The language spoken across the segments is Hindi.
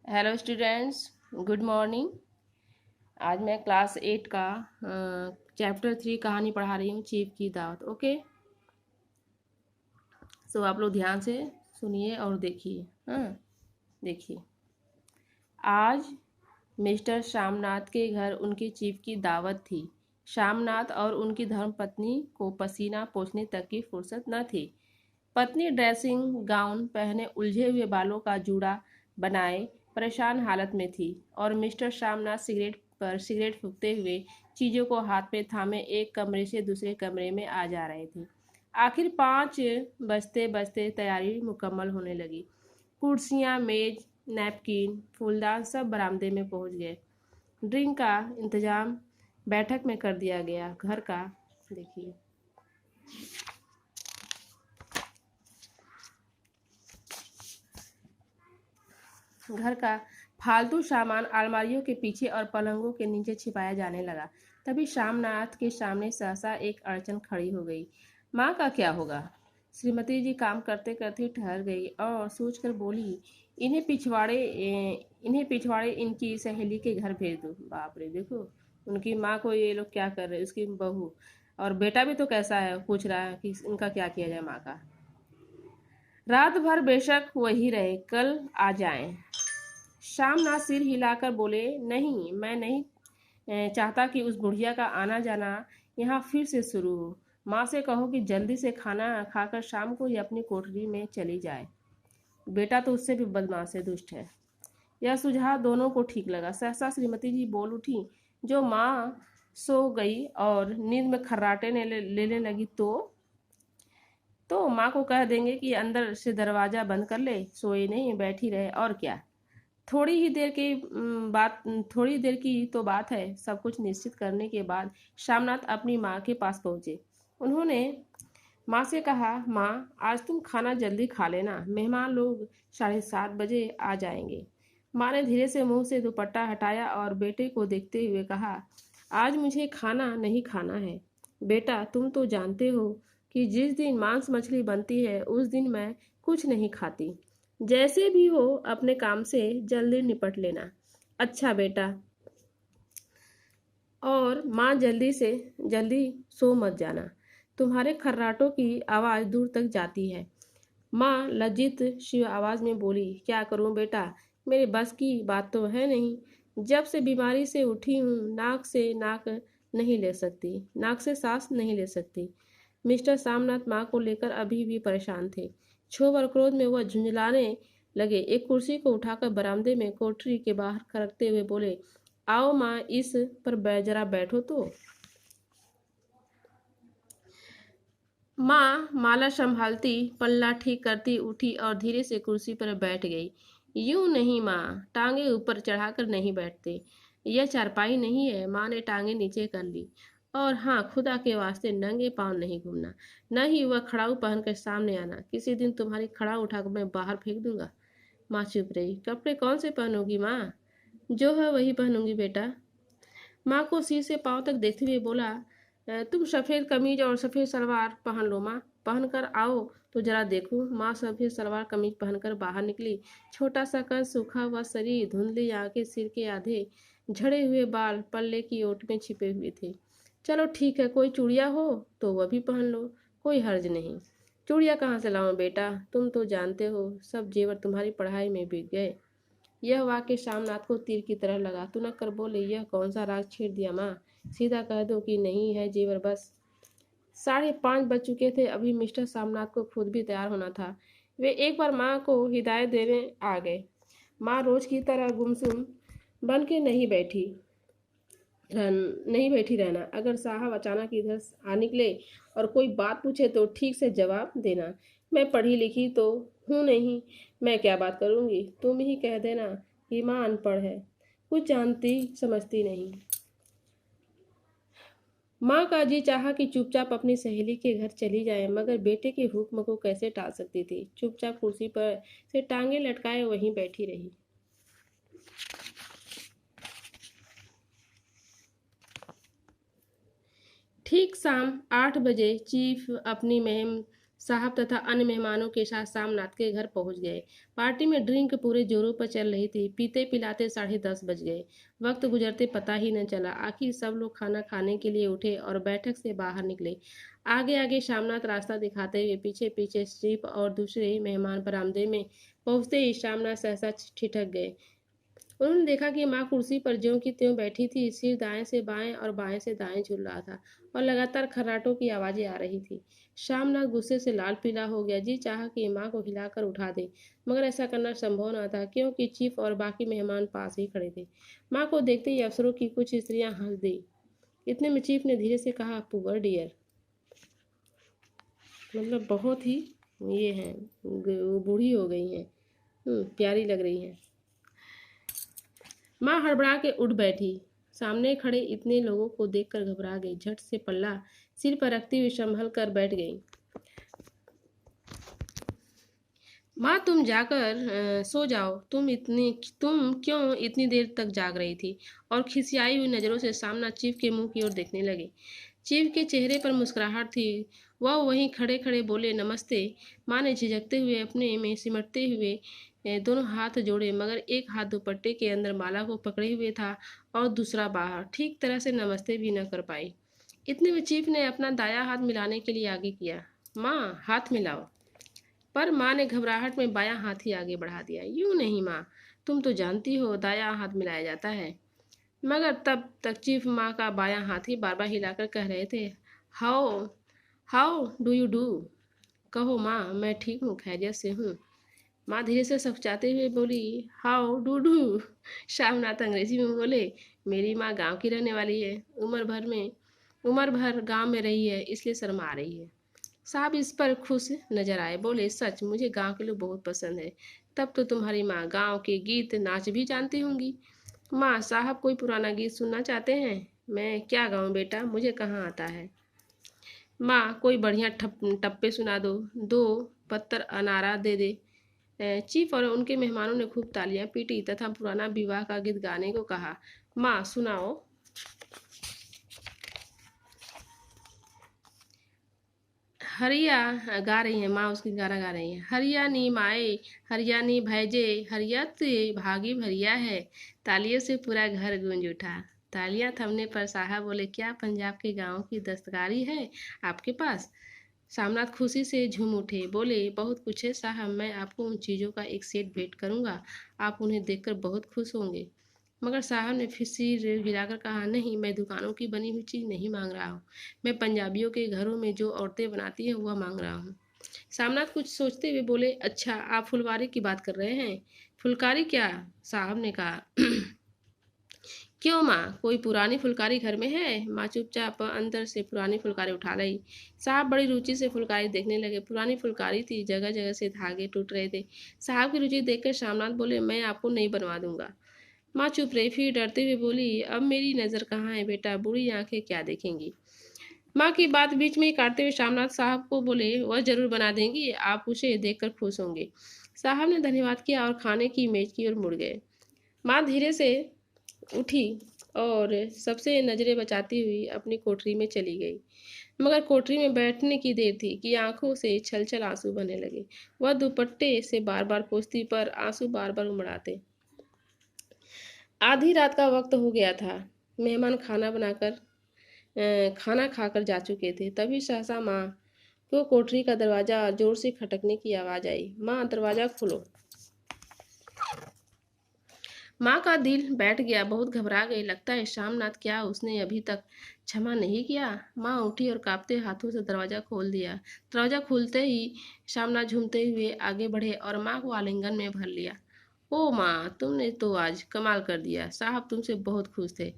Hello students, good morning. आज मैं क्लास 8 का चैप्टर 3 कहानी पढ़ा रही हूँ, चीफ की दावत। ओके, सो आप लोग ध्यान से सुनिए और देखिए। हाँ, देखिए। आज मिस्टर श्यामनाथ के घर उनकी चीफ की दावत थी। श्यामनाथ और उनकी धर्मपत्नी को पसीना पोंछने तक की फुर्सत न थी। पत्नी ड्रेसिंग गाउन पहने उलझे हुए बालों का जूड़ा बनाए परेशान हालत में थी और मिस्टर श्यामनाथ सिगरेट पर सिगरेट फूंकते हुए चीज़ों को हाथ में थामे एक कमरे से दूसरे कमरे में आ जा रहे थे। आखिर 5 बजते बजते तैयारी मुकम्मल होने लगी। कुर्सियाँ, मेज, नैपकिन, फूलदान सब बरामदे में पहुंच गए। ड्रिंक का इंतजाम बैठक में कर दिया गया। घर का देखिए, घर का फालतू सामान अलमारियों के पीछे और पलंगों के नीचे छिपाया जाने लगा। तभी श्यामनाथ के सामने सहसा एक अड़चन खड़ी हो गई। माँ का क्या होगा? श्रीमती जी काम करते करते ठहर गई और सोचकर बोली, इन्हें पिछवाड़े इनकी सहेली के घर भेज दो। बाप रे, देखो उनकी माँ को ये लोग क्या कर रहे, उसकी बहू और बेटा भी तो कैसा है, पूछ रहा है कि इनका क्या किया जाए माँ का। रात भर बेशक वही रहे, कल आ जाएं। श्यामनाथ सिर हिलाकर बोले, नहीं, मैं नहीं चाहता कि उस बुढ़िया का आना जाना यहाँ फिर से शुरू हो। माँ से कहो कि जल्दी से खाना खाकर शाम को ही अपनी कोठरी में चली जाए। बेटा तो उससे भी बदमाश है, दुष्ट है। यह सुझाव दोनों को ठीक लगा। सहसा श्रीमती जी बोल उठी, जो माँ सो गई और नींद में खर्राटे लेने लगी तो माँ को कह देंगे कि अंदर से दरवाज़ा बंद कर ले, सोए नहीं, बैठी रहे, और क्या। थोड़ी ही देर की बात थोड़ी देर की तो बात है। सब कुछ निश्चित करने के बाद श्यामनाथ अपनी माँ के पास पहुंचे। उन्होंने माँ से कहा, माँ आज तुम खाना जल्दी खा लेना, मेहमान लोग 7:30 बजे आ जाएंगे। माँ ने धीरे से मुंह से दुपट्टा हटाया और बेटे को देखते हुए कहा, आज मुझे खाना नहीं खाना है। बेटा, तुम तो जानते हो कि जिस दिन मांस मछली बनती है उस दिन मैं कुछ नहीं खाती। जैसे भी हो अपने काम से जल्दी निपट लेना। अच्छा बेटा, और माँ जल्दी सो मत जाना। तुम्हारे खर्राटों की आवाज़ दूर तक जाती है। माँ लज्जित सी आवाज़ में बोली, क्या करूँ बेटा, मेरे बस की बात तो है नहीं। जब से बीमारी से उठी हूँ नाक से सांस नहीं ले सकती। मिस्टर सामनाथ माँ को लेकर अभी भी परेशान थे। क्षोभ और क्रोध में वह झुंझलाने लगे। एक कुर्सी को उठाकर बरामदे में कोठरी के बाहर खड़कते हुए बोले, आओ माँ, इस पर जरा बैठो तो। माँ माला संभालती पल्ला ठीक करती उठी और धीरे से कुर्सी पर बैठ गई। यूं नहीं माँ, टांगे ऊपर चढ़ाकर नहीं बैठते, यह चारपाई नहीं है। माँ ने टांगे नीचे कर ली। और हाँ, खुदा के वास्ते नंगे पाँव नहीं घूमना, न ही वह खड़ाऊ पहनकर सामने आना। किसी दिन तुम्हारी खड़ाऊ उठाकर मैं बाहर फेंक दूंगा। माँ चुप रही। कपड़े कौन से पहनोगी माँ? जो है वही पहनूंगी बेटा। माँ को सिर से पाँव तक देखते हुए बोला, तुम सफ़ेद कमीज और सफ़ेद सलवार पहन लो माँ, पहन कर आओ तो जरा देखूं। माँ सफ़ेद सलवार कमीज पहनकर बाहर निकली। छोटा सा कद, सूखा हुआ शरीर, धुंधली आंखें, सिर के आधे झड़े हुए बाल पल्ले की ओट में छिपे हुए थे। चलो ठीक है, कोई चूड़िया हो तो वह भी पहन लो, कोई हर्ज नहीं। चूड़िया कहाँ से लाऊं बेटा, तुम तो जानते हो सब जेवर तुम्हारी पढ़ाई में बिक गए। यह वाक्य श्यामनाथ को तीर की तरह लगा। तुनक कर बोले, यह कौन सा राग छेड़ दिया माँ, सीधा कह दो कि नहीं है जेवर बस। 5:30 बज चुके थे। अभी मिस्टर श्यामनाथ को खुद भी तैयार होना था। वे एक बार माँ को हिदायत देने आ गए। माँ रोज की तरह गुमसुम बन के नहीं बैठी रहना। अगर साहब अचानक इधर आ निकले और कोई बात पूछे तो ठीक से जवाब देना। मैं पढ़ी लिखी तो हूँ नहीं, मैं क्या बात करूँगी, तुम ही कह देना कि माँ अनपढ़ है, कुछ जानती समझती नहीं। माँ का जी चाहा कि चुपचाप अपनी सहेली के घर चली जाए, मगर बेटे के हुक्म को कैसे टाल सकती थी। चुपचाप कुर्सी पर से टांगे लटकाए वहीं बैठी रही। ठीक शाम 8 बजे चीफ अपनी साहब तथा अन्य मेहमानों के साथ सामनाथ के घर पहुंच गए। पार्टी में ड्रिंक पूरे जोरों पर चल रही थी। पीते पिलाते 10:30 बज गए। वक्त गुजरते पता ही न चला। आखिर सब लोग खाना खाने के लिए उठे और बैठक से बाहर निकले। आगे आगे शामनाथ रास्ता दिखाते हुए, पीछे पीछे स्ट्रीप और दूसरे मेहमान बरामदे में पहुंचते ही शामनाथ सहसा ठिठक गए। उन्होंने देखा कि माँ कुर्सी पर ज्यों की त्यों बैठी थी। सिर दाएं से बाएं और बाएं से दाएं झूल रहा था और लगातार खर्राटों की आवाजें आ रही थी। श्यामनाथ गुस्से से लाल पीला हो गया। जी चाहा कि माँ को हिलाकर उठा दे, मगर ऐसा करना संभव न था, क्योंकि चीफ और बाकी मेहमान पास ही खड़े थे। माँ को देखते ही अफसरों की कुछ स्त्रियां हंस दी। इतने में चीफ ने धीरे से कहा, पुअर डियर, मतलब बहुत ही ये हैं, वो बूढ़ी हो गई हैं, प्यारी लग रही हैं। माँ हड़बड़ा के उठ बैठी। सामने खड़े इतने लोगों को देखकर घबरा गई। झट से पल्ला सिर पर रखती हुई संभल कर बैठ गई। माँ तुम जाकर सो जाओ। तुम क्यों इतनी देर तक जाग रही थी? और खिसियाई हुई नजरों से सामना चीफ के मुंह की ओर देखने लगे। चीफ के चेहरे पर मुस्कुराहट थी। वह वहीं खड़े खड़े बोले, नमस्ते। माँ ने झिझकते हुए अपने में सिमटते हुए दोनों हाथ जोड़े, मगर एक हाथ दुपट्टे के अंदर माला को पकड़े हुए था और दूसरा बाहर। ठीक तरह से नमस्ते भी न कर पाई। इतने में चीफ ने अपना दाया हाथ मिलाने के लिए आगे किया। माँ हाथ मिलाओ। पर माँ ने घबराहट में बायां हाथ ही आगे बढ़ा दिया। यूं नहीं माँ, तुम तो जानती हो दायां हाथ मिलाया जाता है। मगर तब तक चीफ माँ का बायां हाथ ही बार बार हिलाकर कह रहे थे, how how do you do. कहो माँ, मैं ठीक हूँ, खैरियत से हूँ। माँ धीरे से सकुचाते हुए बोली, हाउ डू डू। श्यामनाथ अंग्रेजी में बोले, मेरी माँ गांव की रहने वाली है, उम्र भर गांव में रही है, इसलिए शर्मा आ रही है। साहब इस पर खुश नजर आए। बोले, सच मुझे गांव के लोग बहुत पसंद है। तब तो तुम्हारी माँ गांव के गीत नाच भी जानती होंगी। माँ, साहब कोई पुराना गीत सुनना चाहते हैं? मैं क्या गाऊं बेटा, मुझे कहाँ आता है। माँ, कोई बढ़िया टप्पे सुना दो, दो पत्तर अनारा दे दे। चीफ और उनके मेहमानों ने खूब तालियां पीटी तथा पुराना विवाह का गीत गाने को कहा। माँ सुनाओ। हरिया गा रही हैं माँ, उसकी गाना गा रही हैं। हरिया नी माए, हरिया नी भैजे, हरियत भागी भरिया है। तालियों से पूरा घर गूंज उठा। तालियां थमने पर साहब बोले, क्या पंजाब के गांव की दस्तकारी है आपके पास? सामनाथ खुशी से झूम उठे। बोले, बहुत कुछ है साहब, मैं आपको उन चीज़ों का एक सेट भेंट करूंगा। आप उन्हें देखकर बहुत खुश होंगे। मगर साहब ने फिर सिर हिलाकर कहा, नहीं, मैं दुकानों की बनी हुई चीज़ नहीं मांग रहा हूँ। मैं पंजाबियों के घरों में जो औरतें बनाती हैं वह मांग रहा हूँ। सामनाथ कुछ सोचते हुए बोले, अच्छा आप फुलवारी की बात कर रहे हैं? फुलकारी क्या? साहब ने कहा। क्यों माँ, कोई पुरानी फुलकारी घर में है? माँ चुपचाप अंदर से पुरानी फुलकारी उठा लाई। साहब बड़ी रुचि से फुलकारी देखने लगे। पुरानी फुलकारी थी, जगह जगह से धागे टूट रहे थे। साहब की रुचि देखकर श्यामनाथ बोले, मैं आपको नहीं बनवा दूंगा। माँ चुप रही, फिर डरते हुए बोली, अब मेरी नज़र कहाँ है बेटा, बुरी आंखें क्या देखेंगी। माँ की बात बीच में ही काटते हुए श्यामनाथ साहब को बोले, वह जरूर बना देंगी, आप उसे देखकर खुश होंगे। साहब ने धन्यवाद किया और खाने की मेज की ओर मुड़ गए। माँ धीरे से उठी और सबसे नजरें बचाती हुई अपनी कोठरी में चली गई। मगर कोठरी में बैठने की देर थी कि आंखों से छल छल आंसू बहने लगे। वह दुपट्टे से बार बार पोंछती, पर आंसू बार बार उमड़ाते। आधी रात का वक्त हो गया था। मेहमान खाना खाकर जा चुके थे। तभी सहसा माँ को कोठरी का दरवाजा जोर से खटकने की आवाज आई। माँ, दरवाजा खोलो। माँ का दिल बैठ गया, बहुत घबरा गई। लगता है श्यामनाथ, क्या उसने अभी तक क्षमा नहीं किया? माँ उठी और कांपते हाथों से दरवाजा खोल दिया। दरवाजा खुलते ही श्यामनाथ झूमते हुए आगे बढ़े और माँ को आलिंगन में भर लिया। ओ माँ, तुमने तो आज कमाल कर दिया। साहब तुमसे बहुत खुश थे।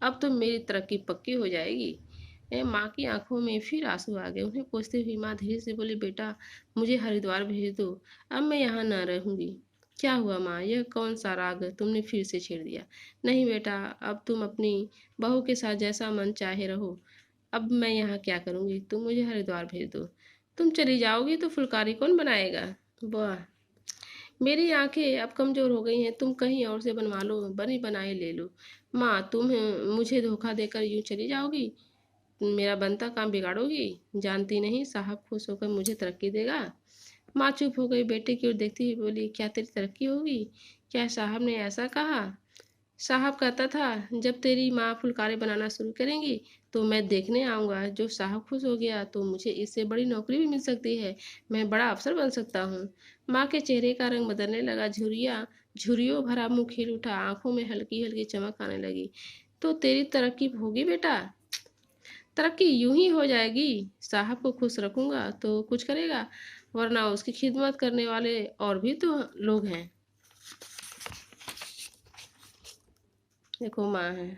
अब तो मेरी तरक्की पक्की हो जाएगी। माँ की आंखों में फिर आंसू आ गए। उन्हें पोंछते हुए माँ धीरे से बोली, बेटा मुझे हरिद्वार भेज दो, अब मैं यहाँ न रहूँगी। क्या हुआ माँ, यह कौन सा राग तुमने फिर से छेड़ दिया? नहीं बेटा, अब तुम अपनी बहू के साथ जैसा मन चाहे रहो। अब मैं यहाँ क्या करूँगी, तुम मुझे हरिद्वार भेज दो। तुम चली जाओगी तो फुलकारी कौन बनाएगा? वाह, मेरी आंखें अब कमजोर हो गई हैं, तुम कहीं और से बनवा लो, बनी बनाई ले लो। माँ, तुम मुझे धोखा देकर यूं चली जाओगी? मेरा बनता काम बिगाड़ोगी? जानती नहीं साहब खुश होकर मुझे तरक्की देगा। माँ चुप हो गई, बेटे की ओर देखती हुई बोली, क्या तेरी तरक्की होगी? क्या साहब ने ऐसा कहा? साहब कहता था जब तेरी माँ फुलकारे बनाना शुरू करेंगी तो मैं देखने आऊँगा। जो साहब खुश हो गया तो मुझे इससे बड़ी नौकरी भी मिल सकती है, मैं बड़ा अफसर बन सकता हूँ। माँ के चेहरे का रंग बदलने लगा, झुर्रियों भरा मुँह खिल उठा, आंखों में हल्की हल्की चमक आने लगी। तो तेरी तरक्की होगी बेटा, तरक्की यूं ही हो जाएगी। साहब को खुश रखूंगा तो कुछ करेगा, वरना उसकी खिदमत करने वाले और भी तो लोग हैं। देखो माँ है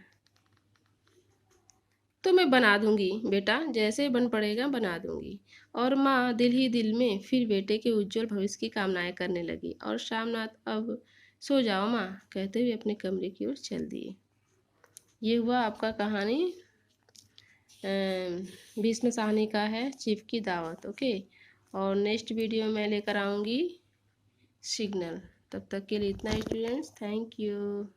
तो मैं बना दूंगी बेटा, जैसे बन पड़ेगा बना दूंगी। और माँ दिल ही दिल में फिर बेटे के उज्जवल भविष्य की कामनाएं करने लगी। और शामनाथ अब सो जाओ माँ कहते हुए अपने कमरे की ओर चल दिए। ये हुआ आपका कहानी भीष्म साहनी का है चीफ की दावत। ओके, और नेक्स्ट वीडियो में लेकर आऊँगी सिग्नल। तब तक के लिए इतना स्टूडेंट्स, थैंक यू।